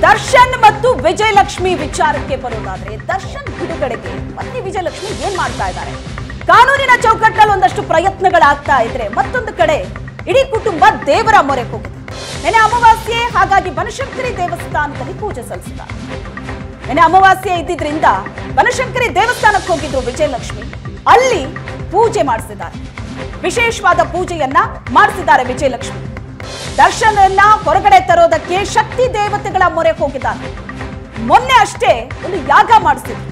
ದರ್ಶನ್ ಮತ್ತು ವಿಜಯಲಕ್ಷ್ಮಿ ವಿಚಾರಕ್ಕೆ ಬರೋದಾದ್ರೆ ದರ್ಶನ್ ಬಿಡುಗಡೆಗೆ ಪತ್ನಿ ವಿಜಯಲಕ್ಷ್ಮಿ ಏನ್ ಮಾಡ್ತಾ ಇದ್ದಾರೆ? ಕಾನೂನಿನ ಚೌಕಟ್ಟಲ್ಲಿ ಒಂದಷ್ಟು ಪ್ರಯತ್ನಗಳಾಗ್ತಾ ಇದ್ರೆ ಮತ್ತೊಂದು ಕಡೆ ಇಡೀ ಕುಟುಂಬ ದೇವರ ಮೊರೆ ಹೋಗಿದೆ. ನೆನೆ ಅಮಾವಾಸ್ಯೆ, ಹಾಗಾಗಿ ಬನಶಂಕರಿ ದೇವಸ್ಥಾನದಲ್ಲಿ ಪೂಜೆ ಸಲ್ಲಿಸಿದ್ದಾರೆ. ನೆನೆ ಅಮಾವಾಸ್ಯೆ ಇದ್ದಿದ್ರಿಂದ ಬನಶಂಕರಿ ದೇವಸ್ಥಾನಕ್ಕೆ ಹೋಗಿದ್ರು ವಿಜಯಲಕ್ಷ್ಮಿ. ಅಲ್ಲಿ ಪೂಜೆ ಮಾಡಿಸಿದ್ದಾರೆ. ವಿಶೇಷವಾದ ಪೂಜೆಯನ್ನ ಮಾಡಿಸಿದ್ದಾರೆ ವಿಜಯಲಕ್ಷ್ಮಿ. ದರ್ಶನನ್ನ ಹೊರಗಡೆ ತರೋದಕ್ಕೆ ಶಕ್ತಿ ದೇವತೆಗಳ ಮೊರೆ ಹೋಗಿದ್ದಾರೆ. ಮೊನ್ನೆ ಅಷ್ಟೇ ಒಂದು ಯಾಗ ಮಾಡಿಸಿದ್ರು.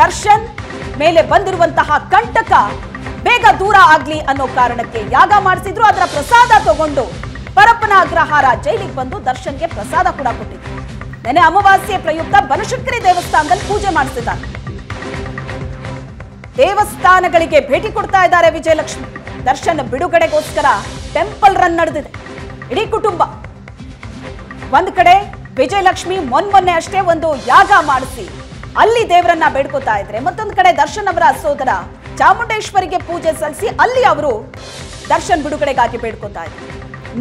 ದರ್ಶನ್ ಮೇಲೆ ಬಂದಿರುವಂತಹ ಕಂಟಕ ಬೇಗ ದೂರ ಆಗ್ಲಿ ಅನ್ನೋ ಕಾರಣಕ್ಕೆ ಯಾಗ ಮಾಡಿಸಿದ್ರು. ಅದರ ಪ್ರಸಾದ ತಗೊಂಡು ಪರಪ್ಪನ ಅಗ್ರಹಾರ ಜೈಲಿಗೆ ಬಂದು ದರ್ಶನ್ಗೆ ಪ್ರಸಾದ ಕೂಡ ಕೊಟ್ಟಿದ್ರು. ನೆನೆ ಅಮಾವಾಸ್ಯೆ ಪ್ರಯುಕ್ತ ಬನಶಂಕರಿ ದೇವಸ್ಥಾನದಲ್ಲಿ ಪೂಜೆ ಮಾಡಿಸಿದ್ದಾರೆ. ದೇವಸ್ಥಾನಗಳಿಗೆ ಭೇಟಿ ಕೊಡ್ತಾ ಇದ್ದಾರೆ ವಿಜಯಲಕ್ಷ್ಮಿ. ದರ್ಶನ್ ಬಿಡುಗಡೆಗೋಸ್ಕರ ಟೆಂಪಲ್ ರನ್ ನಡೆದಿದೆ ಇಡೀ ಕುಟುಂಬ. ಒಂದ್ ಕಡೆ ವಿಜಯಲಕ್ಷ್ಮಿ ಮೊನ್ನೆ ಅಷ್ಟೇ ಒಂದು ಯಾಗ ಮಾಡಿಸಿ ಅಲ್ಲಿ ದೇವರನ್ನ ಬೇಡ್ಕೋತಾ ಇದ್ರೆ, ಮತ್ತೊಂದು ಕಡೆ ದರ್ಶನ್ ಅವರ ಸೋದರ ಚಾಮುಂಡೇಶ್ವರಿಗೆ ಪೂಜೆ ಸಲ್ಲಿಸಿ ಅಲ್ಲಿ ಅವರು ದರ್ಶನ್ ಬಿಡುಗಡೆಗಾಗಿ ಬೇಡ್ಕೋತಾ ಇದ್ರು.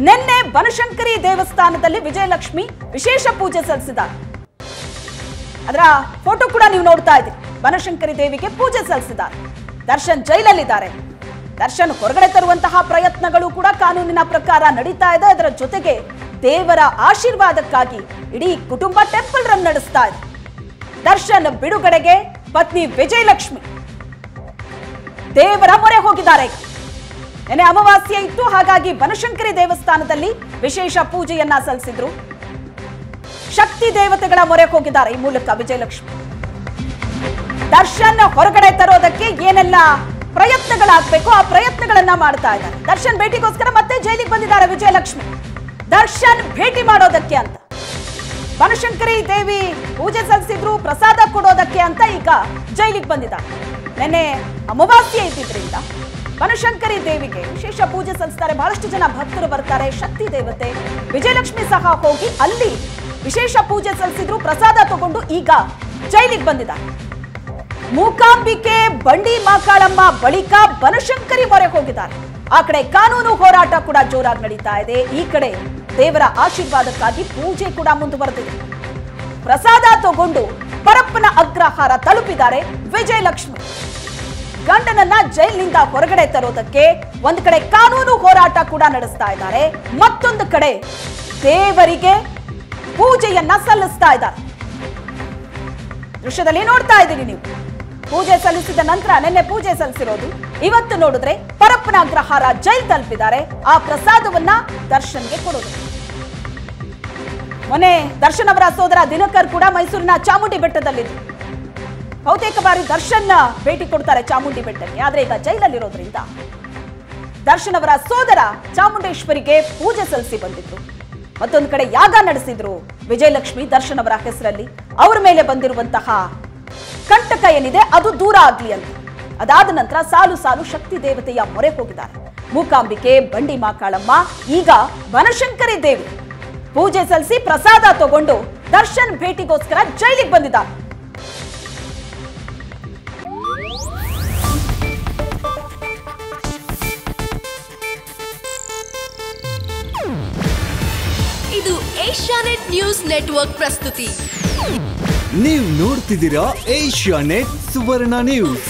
ನಿನ್ನೆ ಬನಶಂಕರಿ ದೇವಸ್ಥಾನದಲ್ಲಿ ವಿಜಯಲಕ್ಷ್ಮಿ ವಿಶೇಷ ಪೂಜೆ ಸಲ್ಲಿಸಿದ್ದಾರೆ. ಅದರ ಫೋಟೋ ಕೂಡ ನೀವು ನೋಡ್ತಾ ಇದ್ದೀರಿ. ಬನಶಂಕರಿ ದೇವಿಗೆ ಪೂಜೆ ಸಲ್ಲಿಸಿದ್ದಾರೆ. ದರ್ಶನ್ ಜೈಲಲ್ಲಿದ್ದಾರೆ. ದರ್ಶನ್ ಹೊರಗಡೆ ತರುವಂತಹ ಪ್ರಯತ್ನಗಳು ಕೂಡ ಕಾನೂನಿನ ಪ್ರಕಾರ ನಡೀತಾ ಇದೆ. ಅದರ ಜೊತೆಗೆ ದೇವರ ಆಶೀರ್ವಾದಕ್ಕಾಗಿ ಇಡೀ ಕುಟುಂಬ ಟೆಂಪಲ್ ರನ್ ನಡೆಸ್ತಾ ಇದೆ. ದರ್ಶನ್ ಬಿಡುಗಡೆಗೆ ಪತ್ನಿ ವಿಜಯಲಕ್ಷ್ಮಿ ದೇವರ ಮೊರೆ ಹೋಗಿದ್ದಾರೆ. ನೆನೆ ಅಮಾವಾಸ್ಯೆ ಇತ್ತು, ಹಾಗಾಗಿ ಬನಶಂಕರಿ ದೇವಸ್ಥಾನದಲ್ಲಿ ವಿಶೇಷ ಪೂಜೆಯನ್ನ ಸಲ್ಲಿಸಿದ್ರು. ಶಕ್ತಿ ದೇವತೆಗಳ ಮೊರೆ ಹೋಗಿದ್ದಾರೆ ಈ ಮೂಲಕ ವಿಜಯಲಕ್ಷ್ಮಿ. ದರ್ಶನ್ ಹೊರಗಡೆ ತರೋದಕ್ಕೆ ಏನೆಲ್ಲ ಪ್ರಯತ್ನಗಳಾಗಬೇಕು ಆ ಪ್ರಯತ್ನಗಳನ್ನ ಮಾಡ್ತಾ ಇದ್ದಾರೆ. ದರ್ಶನ್ ಭೇಟಿಗೋಸ್ಕರ ಮತ್ತೆ ಜೈಲಿಗೆ ಬಂದಿದ್ದಾರೆ ವಿಜಯಲಕ್ಷ್ಮಿ. ದರ್ಶನ್ ಭೇಟಿ ಮಾಡೋದಕ್ಕೆ ಅಂತ ಬನಶಂಕರಿ ದೇವಿ ಪೂಜೆ ಸಲ್ಲಿಸಿದ್ರು, ಪ್ರಸಾದ ಕೊಡೋದಕ್ಕೆ ಅಂತ ಈಗ ಜೈಲಿಗೆ ಬಂದಿದ್ದಾರೆ. ನೆನ್ನೆ ಅಮಾವಾಸ್ಯೆ ಇದ್ದಿದ್ರಿಂದ ಬನಶಂಕರಿ ದೇವಿಗೆ ವಿಶೇಷ ಪೂಜೆ ಸಲ್ಲಿಸ್ತಾರೆ. ಬಹಳಷ್ಟು ಜನ ಭಕ್ತರು ಬರ್ತಾರೆ. ಶಕ್ತಿ ದೇವತೆ ವಿಜಯಲಕ್ಷ್ಮಿ ಸಹ ಹೋಗಿ ಅಲ್ಲಿ ವಿಶೇಷ ಪೂಜೆ ಸಲ್ಲಿಸಿದ್ರು, ಪ್ರಸಾದ ತಗೊಂಡು ಈಗ ಜೈಲಿಗೆ ಬಂದಿದ್ದಾರೆ. ಮೂಕಾಂಬಿಕೆ ಬಂಡಿ ಮಾಕಾಳಮ್ಮ ಬಳಿಕ ಬನಶಂಕರಿ ಮೊರೆ ಹೋಗಿದ್ದಾರೆ. ಆ ಕಡೆ ಕಾನೂನು ಹೋರಾಟ ಕೂಡ ಜೋರಾಗಿ ನಡೀತಾ ಇದೆ. ಈ ಕಡೆ ದೇವರ ಆಶೀರ್ವಾದಕ್ಕಾಗಿ ಪೂಜೆ ಕೂಡ ಮುಂದುವರೆದಿದೆ. ಪ್ರಸಾದ ತಗೊಂಡು ಪರಪ್ಪನ ಅಗ್ರಹಾರ ತಲುಪಿದ್ದಾರೆ ವಿಜಯಲಕ್ಷ್ಮಿ. ಗಂಡನನ್ನ ಜೈಲಿನಿಂದ ಹೊರಗಡೆ ತರೋದಕ್ಕೆ ಒಂದು ಕಡೆ ಕಾನೂನು ಹೋರಾಟ ಕೂಡ ನಡೆಸ್ತಾ ಇದ್ದಾರೆ, ಮತ್ತೊಂದು ಕಡೆ ದೇವರಿಗೆ ಪೂಜೆಯನ್ನ ಸಲ್ಲಿಸ್ತಾ ಇದ್ದಾರೆ. ದೃಶ್ಯದಲ್ಲಿ ನೋಡ್ತಾ ಇದ್ದೀರಿ ನೀವು. ಪೂಜೆ ಸಲ್ಲಿಸಿದ ನಂತರ ನಿನ್ನೆ ಪೂಜೆ ಸಲ್ಲಿಸಿರೋದು, ಇವತ್ತು ನೋಡಿದ್ರೆ ಪರಪ್ಪನ ಅಗ್ರಹಾರ ಜೈಲ್ ತಲುಪಿದ್ದಾರೆ. ಆ ಪ್ರಸಾದವನ್ನ ದರ್ಶನ್ಗೆ ಕೊಡೋದು. ಮೊನ್ನೆ ದರ್ಶನ್ ಅವರ ಸೋದರ ದಿನಕರ್ ಕೂಡ ಮೈಸೂರಿನ ಚಾಮುಂಡಿ ಬೆಟ್ಟದಲ್ಲಿದ್ರು. ಬಹುತೇಕ ಬಾರಿ ದರ್ಶನ್ ಭೇಟಿ ಕೊಡ್ತಾರೆ ಚಾಮುಂಡಿ ಬೆಟ್ಟಕ್ಕೆ. ಆದ್ರೆ ಈಗ ಜೈಲಲ್ಲಿರೋದ್ರಿಂದ ದರ್ಶನ್ ಅವರ ಸೋದರ ಚಾಮುಂಡೇಶ್ವರಿಗೆ ಪೂಜೆ ಸಲ್ಲಿಸಿ ಬಂದಿದ್ರು. ಮತ್ತೊಂದು ಕಡೆ ಯಾಗ ನಡೆಸಿದ್ರು ವಿಜಯಲಕ್ಷ್ಮಿ ದರ್ಶನ್ ಅವರ ಹೆಸರಲ್ಲಿ. ಅವರ ಮೇಲೆ ಬಂದಿರುವಂತಹ ಕಂಟಕ ಏನಿದೆ ಅದು ದೂರ ಆಗ್ಲಿ ಅಂತ. ಅದಾದ ನಂತರ ಸಾಲು ಸಾಲು ಶಕ್ತಿ ದೇವತೆಯ ಮೊರೆ ಹೋಗಿದ್ದಾರೆ. ಮೂಕಾಂಬಿಕೆ, ಬಂಡಿ ಮಾಕಾಳಮ್ಮ, ಈಗ ಬನಶಂಕರಿ ದೇವಿ ಪೂಜೆ ಸಲ್ಲಿಸಿ ಪ್ರಸಾದ ತಗೊಂಡು ದರ್ಶನ್ ಭೇಟಿಗೋಸ್ಕರ ಜೈಲಿಗೆ ಬಂದಿದ್ದಾರೆ. ಇದು ಏಷ್ಯಾನೆಟ್ ನ್ಯೂಸ್ ನೆಟ್ವರ್ಕ್ ಪ್ರಸ್ತುತಿ. ನೀವು ನೋಡ್ತಿದ್ದೀರಾ ಏಷ್ಯಾನೆಟ್ ಸುವರ್ಣ ನ್ಯೂಸ್.